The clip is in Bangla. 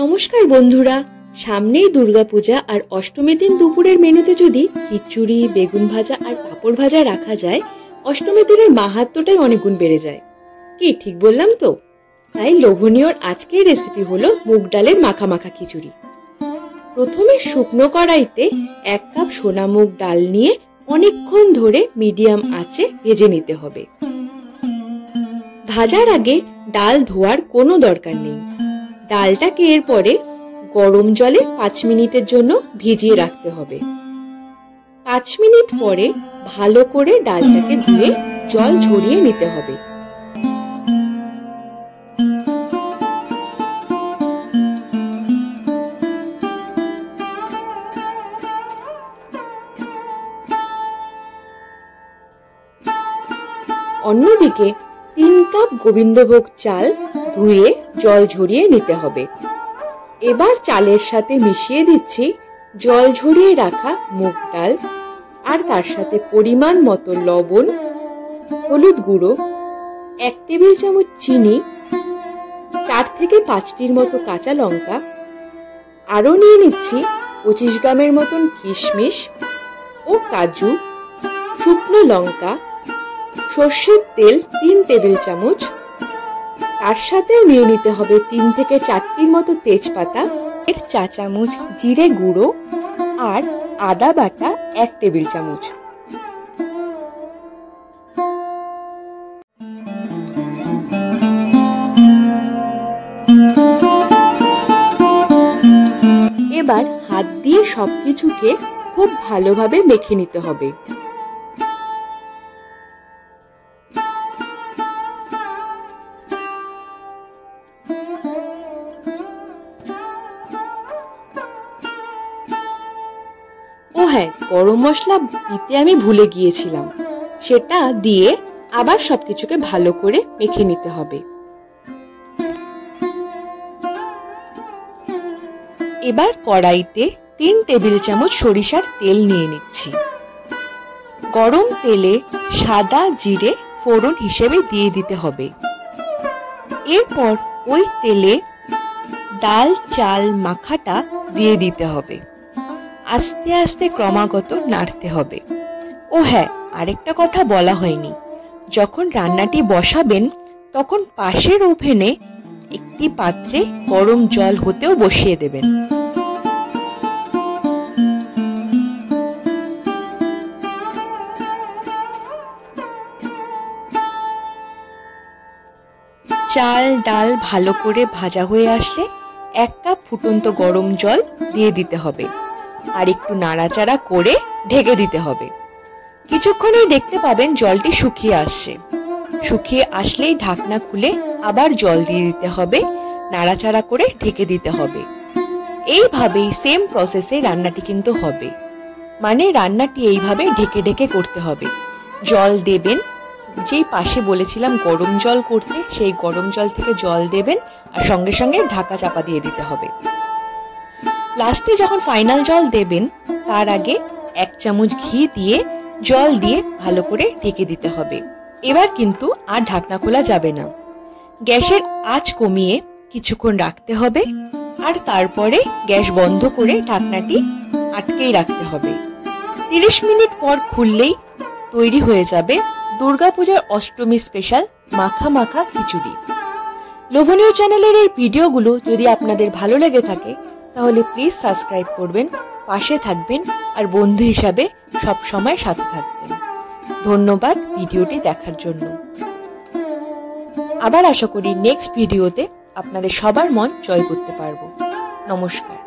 নমস্কার বন্ধুরা, সামনেই দুর্গাপূজা আর অষ্টমীর দিন দুপুরের মেনুতে যদি খিচুড়ি, বেগুন ভাজা আর পাঁপড় ভাজা রাখা যায়, অষ্টমীর দিনের মাহাত্ম্যটাই অনেক গুণ বেড়ে যায়। কি ঠিক বললাম তো? তাই লোভনীয় আজকের রেসিপি হলো মুগ ডালের মাখা মাখা খিচুড়ি। প্রথমে শুকনো কড়াইতে 1 কাপ সোনা মুগ ডাল নিয়ে অনেকক্ষণ ধরে মিডিয়াম আঁচে ভেজে নিতে হবে। ভাজার আগে ডাল ধোয়ার কোনো দরকার নেই। ডালটাকে এরপরে গরম জলে 5 মিনিটের জন্য ভিজিয়ে রাখতে হবে। 5 মিনিট পরে ভালো করে ডালটাকে ধুয়ে জল ঝরিয়ে নিতে হবে। অন্যদিকে 3 কাপ গোবিন্দভোগ চাল ধুয়ে জল ঝরিয়ে নিতে হবে। এবার চালের সাথে মিশিয়ে দিচ্ছি জল ঝরিয়ে রাখা মুগ ডাল, আর তার সাথে পরিমাণ মতো লবণ, হলুদ গুঁড়ো, 1 টেবিল চামচ চিনি, 4 থেকে 5টির মতো কাঁচা লঙ্কা, আরও নিয়ে নিচ্ছি 25 গ্রামের মতন কিশমিশ ও কাজু, শুকনো লঙ্কা, সর্ষের তেল 3 টেবিল চামচ, তার সাথেও নিয়ে নিতে হবে 3 থেকে 4টির মতো তেজপাতা, 1 চা চামচ জিরে গুঁড়ো আর আদা বাটা 1 টেবিল চামচ। এবার হাত দিয়ে সবকিছুকে খুব ভালোভাবে মেখে নিতে হবে। ও হ্যাঁ, গরম মশলা দিতে আমি ভুলে গিয়েছিলাম, সেটা দিয়ে আবার সবকিছুকে ভালো করে মেখে নিতে হবে। এবার কড়াইতে 3 টেবিল চামচ সরিষার তেল নিয়ে নিচ্ছি। গরম তেলে সাদা জিরে ফোড়ন হিসেবে দিয়ে দিতে হবে। এরপর ওই তেলে ডাল চাল মাখাটা দিয়ে দিতে হবে। আস্তে আস্তে ক্রমাগত নাড়তে হবে। ও হ্যাঁ, আরেকটা কথা বলা হয়নি, যখন রান্নাটি বসাবেন তখন পাশের ওভেনে একটি পাত্রে গরম জল হতেও বসিয়ে দেবেন। চাল ডাল ভালো করে ভাজা হয়ে আসলে 1 কাপ ফুটন্ত গরম জল দিয়ে দিতে হবে, আর একটু নাড়াচাড়া করে ঢেকে দিতে হবে। কিছুক্ষণেই দেখতে পাবেন জলটি শুকিয়ে আসছে। শুকিয়ে আসলেই ঢাকনা খুলে আবার জল দিয়ে দিতে হবে, নাড়াচাড়া করে ঢেকে দিতে হবে। এইভাবেই সেম প্রসেসে রান্নাটি কিন্তু হবে। মানে রান্নাটি এইভাবে ঢেকে ঢেকে করতে হবে। জল দেবেন, যেই পাশে বলেছিলাম গরম জল করতে, সেই গরম জল থেকে জল দেবেন আর সঙ্গে সঙ্গে ঢাকা চাপা দিয়ে দিতে হবে। লাস্টে যখন ফাইনাল জল দেবেন তার আগে 1 চামচ ঘি দিয়ে জল দিয়ে ভালো করে ঢেকে দিতে হবে। এবার কিন্তু আর ঢাকনা খোলা যাবে না। গ্যাসের আঁচ কমিয়ে কিছুক্ষণ রাখতে হবে, আর তারপরে গ্যাস বন্ধ করে ঢাকনাটি আটকেই রাখতে হবে। 30 মিনিট পর খুললেই তৈরি হয়ে যাবে দুর্গাপূজার অষ্টমী স্পেশাল মাখা মাখা খিচুড়ি। লোভনীয় চ্যানেলের এই ভিডিওগুলো যদি আপনাদের ভালো লেগে থাকে তাহলে প্লিজ সাবস্ক্রাইব করবেন, পাশে থাকবেন আর বন্ধু হিসাবে সব সময় সাথে থাকবেন। ধন্যবাদ ভিডিওটি দেখার জন্য। আবার আশা করি নেক্সট ভিডিওতে আপনাদের সবার মন জয় করতে পারবো। নমস্কার।